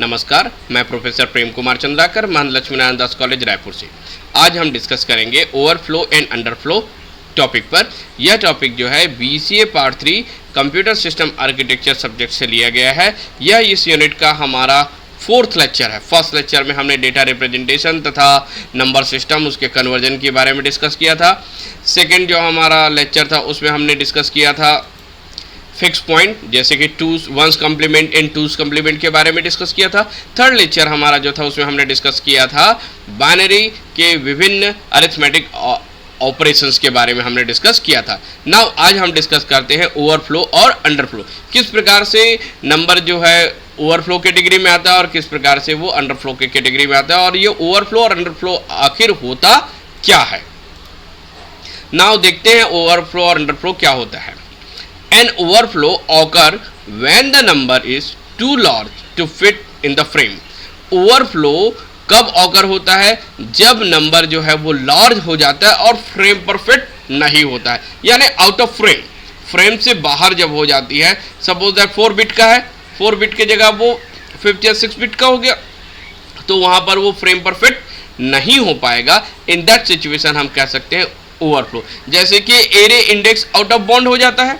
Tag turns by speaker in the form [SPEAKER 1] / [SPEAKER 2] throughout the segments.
[SPEAKER 1] नमस्कार, मैं प्रोफेसर प्रेम कुमार चंद्राकर, महंत लक्ष्मीनारायण दास कॉलेज रायपुर से। आज हम डिस्कस करेंगे ओवरफ्लो एंड अंडरफ्लो टॉपिक पर। यह टॉपिक जो है BCA part 3 computer system architecture subject से लिया गया है। यह इस यूनिट का हमारा 4th लेक्चर है। फर्स्ट लेक्चर में हमने डेटा रिप्रेजेंटेशन तथा नंबर सिस्टम उसके कन्वर्जन के बारे में डिस्कस किया था। सेकेंड जो हमारा लेक्चर था उसमें हमने डिस्कस किया था फिक्स पॉइंट, जैसे कि two's one's complement and two's complement के बारे में डिस्कस किया था। थर्ड लेक्चर हमारा जो था उसमें हमने डिस्कस किया था बाइनरी के विभिन्न अरिथमेटिक ऑपरेशंस के बारे में हमने डिस्कस किया था। नाउ आज हम डिस्कस करते हैं ओवरफ्लो और अंडरफ्लो। किस प्रकार से नंबर जो है ओवरफ्लो कैटेगरी में आता है और किस प्रकार से वो अंडरफ्लो के कैटेगरी में आता है, और ये ओवरफ्लो और अंडरफ्लो आखिर होता क्या है। नाउ देखते हैं ओवरफ्लो और अंडरफ्लो क्या होता है। An overflow occur when the number is too large to fit in the frame. Overflow कब occur होता है? जब नंबर जो है वो लार्ज हो जाता है और फ्रेम पर फिट नहीं होता है, यानी आउट ऑफ फ्रेम, फ्रेम से बाहर जब हो जाती है। सपोज दैट 4 बिट का है, 4 बिट की जगह वो 5 या 6 बिट का हो गया, तो वहां पर वो फ्रेम पर फिट नहीं हो पाएगा। इन दैट सिचुएशन हम कह सकते हैं ओवरफ्लो। जैसे कि array index out of bound हो जाता है,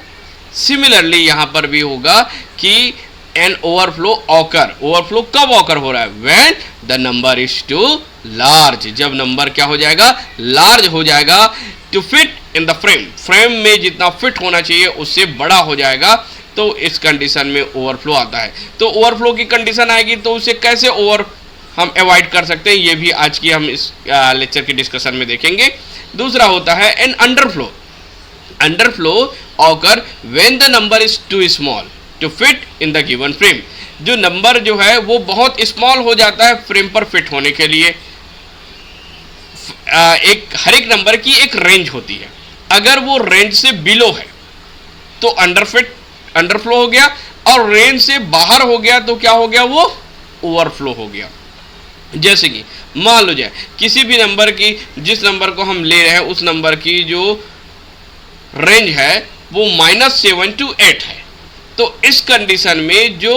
[SPEAKER 1] सिमिलरली यहां पर भी होगा कि एन ओवरफ्लो ऑकर, ओवरफ्लो कब ऑकर हो रहा है? When the number is too large, जब नंबर क्या हो जाएगा? लार्ज हो जाएगा, to fit in the frame, frame में जितना फिट होना चाहिए उससे बड़ा हो जाएगा, तो इस कंडीशन में ओवरफ्लो आता है। तो ओवरफ्लो की कंडीशन आएगी तो उसे कैसे हम अवॉइड कर सकते हैं, ये भी आज की हम इस लेक्चर के डिस्कशन में देखेंगे। दूसरा होता है an underflow. Underflow occur when the number is too small to fit in the given frame. जो नंबर जो है वो बहुत स्मॉल हो जाता है फ्रेम पर फिट होने के लिए। हर एक नंबर की एक रेंज होती है, अगर वो रेंज से बिलो है तो अंडरफ्लो हो गया, और रेंज से बाहर हो गया तो क्या हो गया? वो ओवरफ्लो हो गया। जैसे कि मान लो जाए किसी भी नंबर की, जिस नंबर को हम ले रहे हैं उस नंबर की जो रेंज है वो -7 to 8 है, तो इस कंडीशन में जो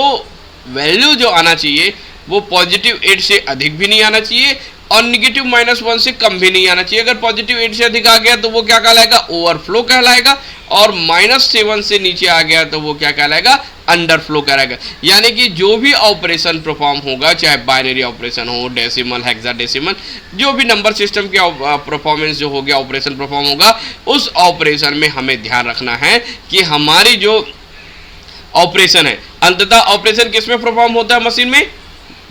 [SPEAKER 1] वैल्यू जो आना चाहिए वो +8 से अधिक भी नहीं आना चाहिए और -1 से कम भी नहीं आना चाहिए। अगर +8 से अधिक आ गया तो वो क्या कहलाएगा? ओवरफ्लो कहलाएगा, और -7 से नीचे आ गया तो वो क्या कहलाएगा? अंडरफ्लो कहलाएगा। यानी कि जो भी ऑपरेशन परफॉर्म होगा, चाहे बाइनरी ऑपरेशन हो, डेसिमल, हेक्साडेसिमल, जो भी नंबर सिस्टम के परफॉर्मेंस जो हो गया, ऑपरेशन परफॉर्म होगा, उस ऑपरेशन में हमें ध्यान रखना है कि हमारी जो ऑपरेशन है, अंततः ऑपरेशन किस में परफॉर्म होता है? मशीन में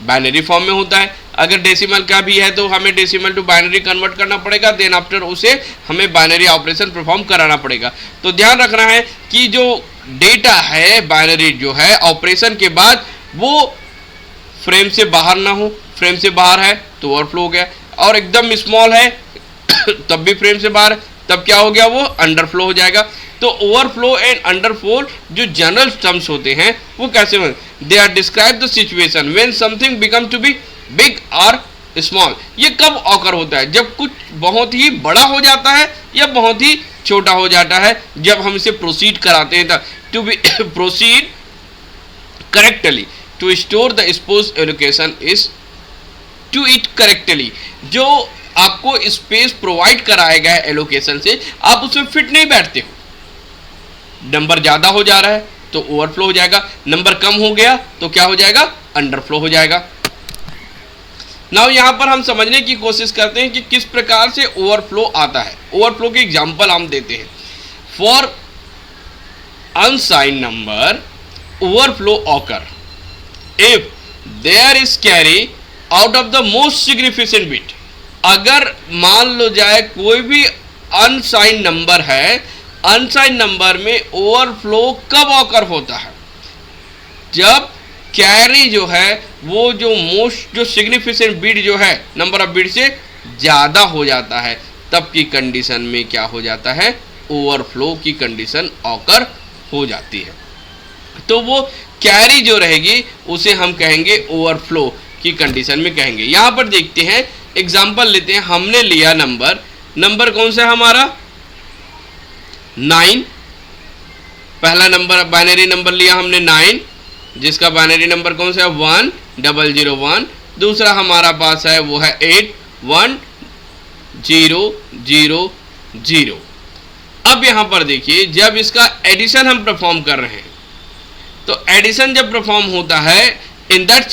[SPEAKER 1] बाइनरी फॉर्म में होता है। अगर डेसिमल का भी है तो हमें डेसिमल टू बाइनरी कन्वर्ट करना पड़ेगा, देन आफ्टर उसे हमें बाइनरी ऑपरेशन परफॉर्म कराना पड़ेगा। तो ध्यान रखना है कि जो डेटा है बाइनरी जो है ऑपरेशन के बाद वो फ्रेम से बाहर ना हो, फ्रेम से बाहर है तो ओवरफ्लो हो गया, और एकदम स्मॉल है तब भी फ्रेम से बाहर, तब क्या हो गया? वो अंडरफ्लो हो जाएगा। तो ओवरफ्लो एंड अंडरफ्लो जो जनरल टर्म्स होते हैं वो कैसे होते? They are describe the situation when something become to be big और स्मॉल। ये कब ऑकर होता है? जब कुछ बहुत ही बड़ा हो जाता है या बहुत ही छोटा हो जाता है, जब हम इसे प्रोसीड कराते हैं। To be proceed correctly to store the space allocation is to it correctly. जो आपको स्पेस प्रोवाइड कराया गया है एलोकेशन से, आप उसमें फिट नहीं बैठते हो। नंबर ज्यादा हो जा रहा है तो ओवरफ्लो हो जाएगा, नंबर कम हो गया तो क्या हो जाएगा? अंडरफ्लो हो जाएगा। नाउ यहां पर हम समझने की कोशिश करते हैं कि किस प्रकार से ओवरफ्लो आता है। ओवरफ्लो के एग्जांपल हम देते हैं। For unsigned number overflow occur if there is carry out of the most significant bit. अगर मान लो जाए कोई भी अनसाइंड नंबर है, अनसाइंड नंबर में ओवरफ्लो कब ऑकर होता है? जब कैरी जो है वो जो सिग्निफिकेंट बिट जो है, नंबर ऑफ बिट से ज़्यादा हो जाता है, तब की कंडीशन में क्या हो जाता है? ओवरफ्लो की कंडीशन ऑकर हो जाती है। तो वो कैरी जो रहेगी उसे हम कहेंगे ओवरफ्लो की कंडीशन में कहेंगे। यहाँ पर देखते हैं, एग्जाम्पल लेते हैं। हमने लिया नंबर कौन सा है हमारा? 9। पहला नंबर बाइनरी नंबर लिया हमने 9, जिसका बाइनरी नंबर कौन सा है 1001, दूसरा हमारा पास है वो है 81000। अब यहां पर देखिए जब इसका एडिशन हम परफॉर्म कर रहे हैं तो एडिशन जब परफॉर्म होता है इन दैट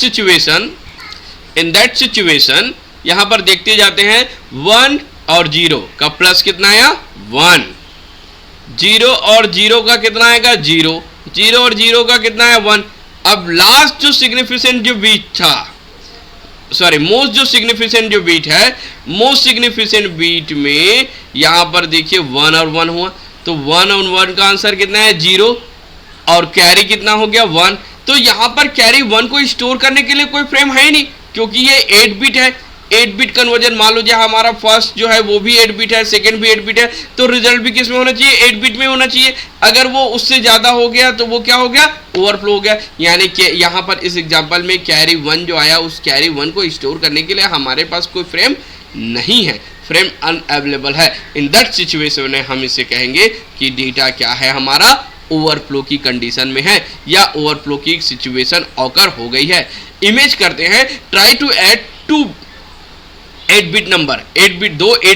[SPEAKER 1] सिचुएशन यहां पर देखते जाते हैं 1 और 0 का प्लस कितना आया 1, 0 और 0 का कितना आएगा 0, 0 और 0 का कितना है 1। अब लास्ट जो सिग्निफिकेंट जो बीट था, सॉरी मोस्ट जो सिग्निफिकेंट जो बीट है, मोस्ट सिग्निफिकेंट बीट में यहां पर देखिए 1 और 1 हुआ, तो 1 और 1 का आंसर कितना है 0 और कैरी कितना हो गया 1। तो यहां पर कैरी 1 को स्टोर करने के लिए कोई फ्रेम है ही नहीं, क्योंकि ये 8 बिट है। 8 बिट कन्वर्जन मान लो जहां हमारा फर्स्ट जो है वो भी 8 बिट है, सेकंड भी 8 बिट है, तो रिजल्ट भी किस में होना चाहिए 8 बिट में होना चाहिए। अगर वो उससे ज्यादा हो गया तो वो क्या हो गया ओवरफ्लो हो गया। यानी कि यहां पर इस एग्जांपल में कैरी 1 जो आया उस कैरी 1 को स्टोर करने के लिए हमारे पास कोई फ्रेम नहीं है, फ्रेम अनअवेलेबल है। इन दैट सिचुएशन में हम इसे कहेंगे कि डेटा क्या है हमारा ओवरफ्लो की कंडीशन में है या ओवरफ्लो की सिचुएशन ऑकर हो गई है। इमेज करते हैं, try to add 2 8 bit number, 8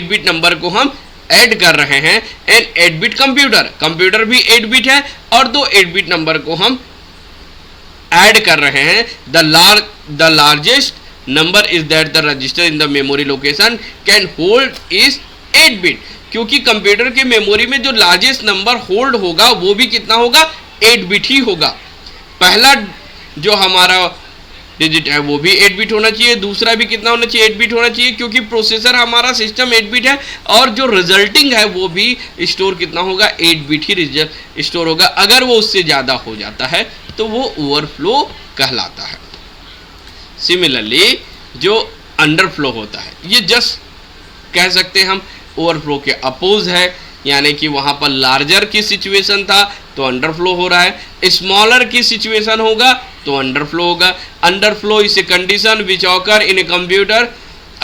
[SPEAKER 1] bit number को हम ऐड कर रहे हैं एन 8 बिट कंप्यूटर भी 8 बिट है और 2 8 बिट नंबर को हम ऐड कर रहे हैं। The largest number is that the register in the memory location can hold is 8 bit, क्योंकि कंप्यूटर के मेमोरी में जो लार्जेस्ट नंबर होल्ड होगा वो भी कितना होगा 8 बिट ही होगा। पहला जो हमारा डिजिट है वो भी 8 बिट होना चाहिए, दूसरा भी कितना होना चाहिए 8 बिट होना चाहिए, क्योंकि प्रोसेसर हमारा सिस्टम 8 बिट है और जो रिजल्टिंग है वो भी स्टोर कितना होगा 8 बिट ही रिजल्ट स्टोर होगा। अगर वो उससे ज़्यादा हो जाता है तो वो ओवरफ्लो कहलाता है। सिमिलरली जो अंडरफ्लो होता है ये जस्ट कह सकते हैं हम ओवरफ्लो के अपोज है, यानी कि वहाँ पर लार्जर की सिचुएशन था तो अंडरफ्लो हो रहा है, स्मॉलर की सिचुएशन होगा तो अंडरफ्लो होगा। Underflow is a condition which occur in a computer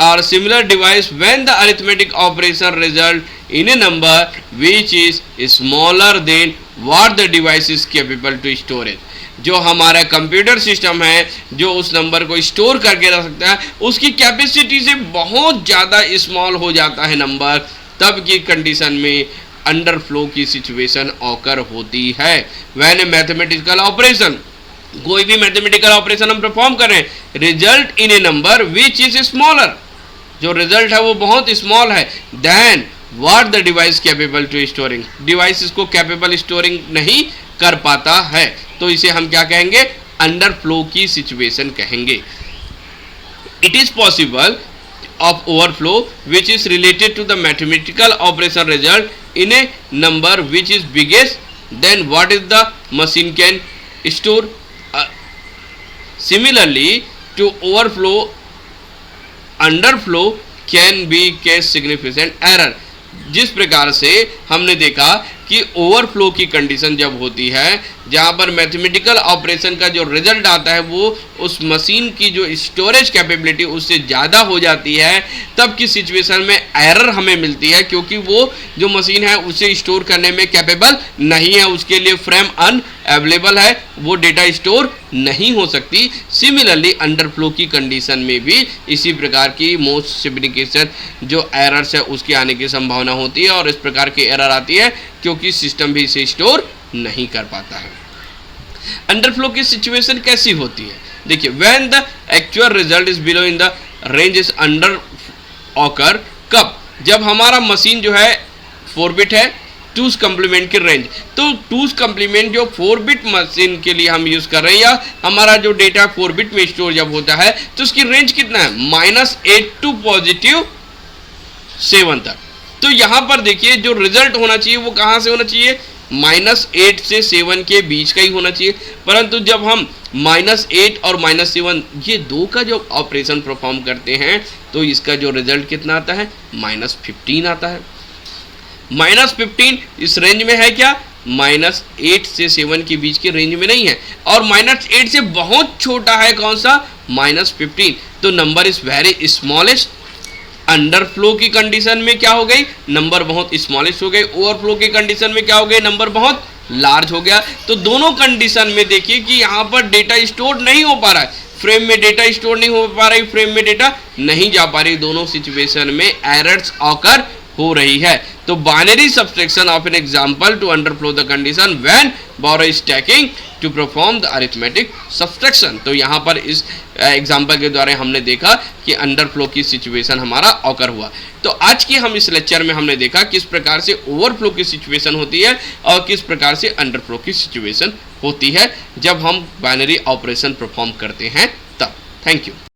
[SPEAKER 1] और similar device when the arithmetic operation result in a number which is smaller than what the device is capable to storage. जो हमारा computer system है जो उस number को store करके रख सकता है उसकी कैपेसिटी से बहुत ज़्यादा स्मॉल हो जाता है नंबर, तब की कंडीशन में अंडरफ्लो की सिचुएशन ऑकर होती है। व्हेन ए मैथमेटिकल ऑपरेशन, कोई भी मैथमेटिकल ऑपरेशन हम परफॉर्म करें, result in a number which is smaller, जो रिजल्ट है वो बहुत स्मॉल है, then what the device capable to storing, device इसको कैपेबल स्टोरिंग नहीं कर पाता है, तो इसे हम क्या कहेंगे अंडरफ्लो की सिचुएशन कहेंगे। It is possible of overflow which is related to the mathematical operation result in a number which is biggest than what is the machine can store. Similarly to overflow, underflow can be case significant error। जिस प्रकार से हमने देखा कि overflow की condition जब होती है जहां पर मैथमेटिकल ऑपरेशन का जो रिजल्ट आता है वो उस मशीन की जो स्टोरेज कैपेबिलिटी उससे ज़्यादा हो जाती है, तब की सिचुएशन में एरर हमें मिलती है, क्योंकि वो जो मशीन है उसे स्टोर करने में कैपेबल नहीं है, उसके लिए फ्रेम अनअवेलेबल है, वो डेटा स्टोर नहीं हो सकती। सिमिलरली अंडरफ्लो की कंडीशन में भी इसी प्रकार की मोस्ट सिग्निफिकेंट जो एरर्स है उसके आने की संभावना होती है और इस प्रकार की एरर आती है क्योंकि सिस्टम भी इसे स्टोर नहीं कर पाता है। अंडरफ्लो की सिचुएशन कैसी होती है, देखिए when the actual result is below in the range is under occur, कब, जब हमारा मशीन जो है 4 बिट है 2's कम्प्लीमेंट की रेंज, तो 2's कम्प्लीमेंट जो 4 बिट मशीन के लिए हम यूज कर रहे हैं या हमारा जो डेटा 4 बिट में स्टोर जब होता है तो उसकी रेंज कितना है -8 टू +7 तक। तो यहां पर देखिए जो रिजल्ट होना चाहिए वो कहां से होना चाहिए -8 से 7 के बीच का ही होना चाहिए, परंतु जब हम -8 और -7 ये दो का जो ऑपरेशन परफॉर्म करते हैं तो इसका जो रिजल्ट कितना आता है -15 आता है। -15 इस रेंज में है क्या, -8 से 7 के बीच के रेंज में नहीं है, और -8 से बहुत छोटा है कौन सा -15, तो number is very smallest. Underflow की कंडीशन में क्या हो गई, नंबर बहुत स्मॉलेस्ट हो गई। ओवरफ्लो की कंडीशन में क्या हो गई, नंबर बहुत लार्ज हो गया। तो दोनों कंडीशन में देखिए कि यहाँ पर डेटा स्टोर नहीं हो पा रहा है, फ्रेम में डेटा स्टोर नहीं हो पा रही, फ्रेम में डेटा नहीं जा पा रही, दोनों सिचुएशन में एरर्स ऑकर हो रही है। तो binary subtraction of an example to underflow the condition when borrow is taking to perform the arithmetic subtraction. तो यहाँ पर इस एग्जांपल के द्वारा हमने देखा कि अंडरफ्लो की सिचुएशन हमारा ऑकर हुआ। तो आज के हम इस लेक्चर में हमने देखा किस प्रकार से ओवरफ्लो की सिचुएशन होती है और किस प्रकार से अंडरफ्लो की सिचुएशन होती है जब हम बाइनरी ऑपरेशन परफॉर्म करते हैं तब। Thank you.